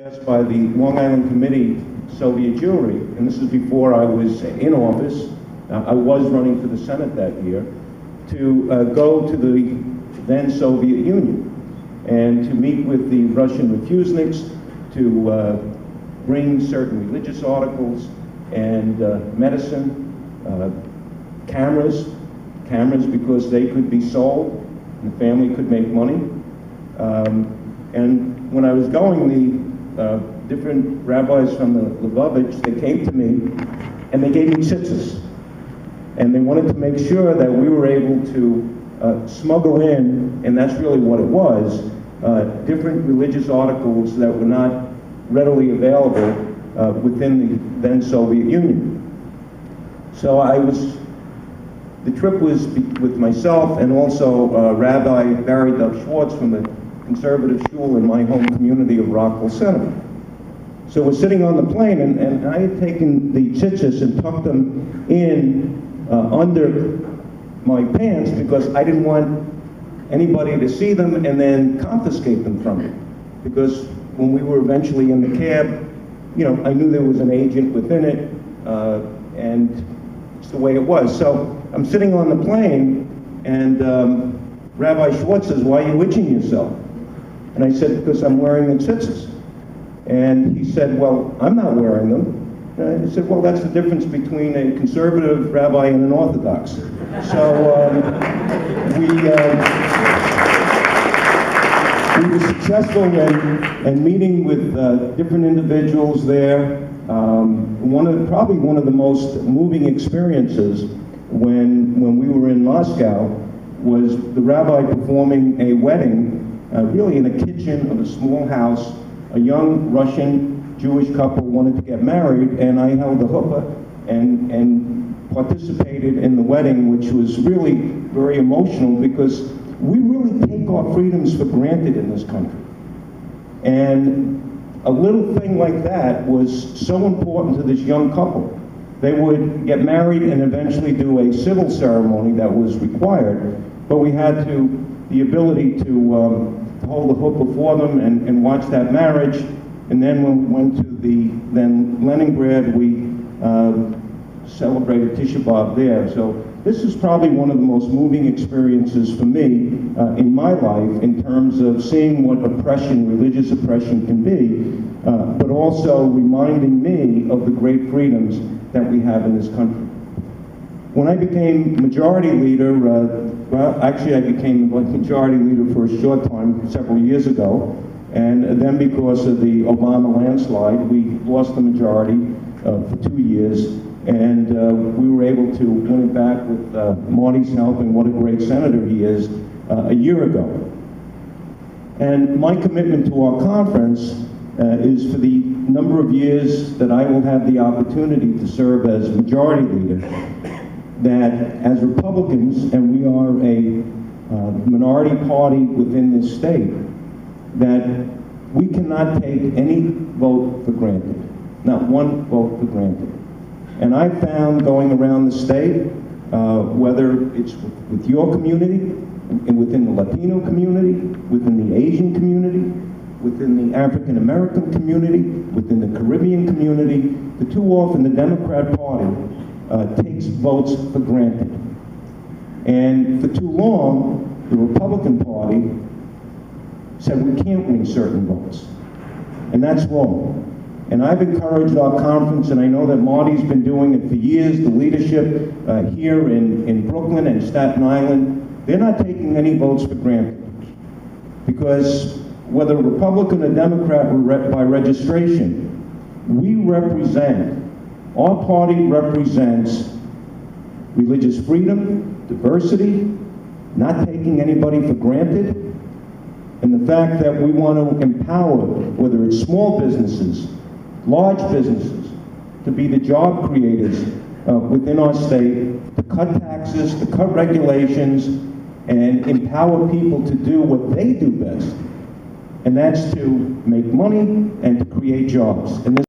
Asked by the Long Island Committee Soviet Jewry, and this is before I was in office. I was running for the Senate that year, to go to the then Soviet Union and to meet with the Russian refuseniks, to bring certain religious articles and medicine, cameras because they could be sold and the family could make money. And when I was going, the different rabbis from the Lubavitch, they came to me and they gave me tzitzis. And they wanted to make sure that we were able to smuggle in, and that's really what it was, different religious articles that were not readily available within the then Soviet Union. So the trip was with myself and also Rabbi Barry Dov Schwartz from the conservative shul in my home community of Rockville Center. So we're sitting on the plane, and I had taken the tzitzis and tucked them in under my pants because I didn't want anybody to see them and then confiscate them from me. Because when we were eventually in the cab, you know, I knew there was an agent within it, and it's the way it was. So I'm sitting on the plane, and Rabbi Schwartz says, "Why are you itching yourself?" And I said, "Because I'm wearing the tzitzis." And he said, "Well, I'm not wearing them." And I said, "Well, that's the difference between a conservative rabbi and an Orthodox." So we were successful in meeting with different individuals there. Probably one of the most moving experiences when we were in Moscow was the rabbi performing a wedding really in a kitchen of a small house. A young Russian Jewish couple wanted to get married, and I held the huppah and participated in the wedding, which was really very emotional because we really take our freedoms for granted in this country. And a little thing like that was so important to this young couple. They would get married and eventually do a civil ceremony that was required, but we had the ability to hold the huppah for them and watch that marriage. And then when we went to the then Leningrad, we celebrated Tisha B'Av there. So this is probably one of the most moving experiences for me in my life in terms of seeing what oppression, religious oppression can be, but also reminding me of the great freedoms that we have in this country. When I became majority leader, well, actually I became majority leader for a short time, several years ago, and then because of the Obama landslide, we lost the majority for 2 years, and we were able to win it back with Marty's help, and what a great senator he is, a year ago. And my commitment to our conference is for the number of years that I will have the opportunity to serve as majority leader, that as Republicans, and we are a minority party within this state, that we cannot take any vote for granted, not one vote for granted. And I found going around the state, whether it's with your community, and within the Latino community, within the Asian community, within the African American community, within the Caribbean community, that too often the Democrat Party takes votes for granted. And for too long, the Republican Party said we can't win certain votes. And that's wrong. And I've encouraged our conference, and I know that Marty's been doing it for years, the leadership here in Brooklyn and Staten Island, they're not taking any votes for granted. Because whether Republican or Democrat by registration, we represent, our party represents religious freedom, diversity, not taking anybody for granted, and the fact that we want to empower, whether it's small businesses, large businesses, to be the job creators within our state, to cut taxes, to cut regulations, and empower people to do what they do best, and that's to make money and to create jobs. And this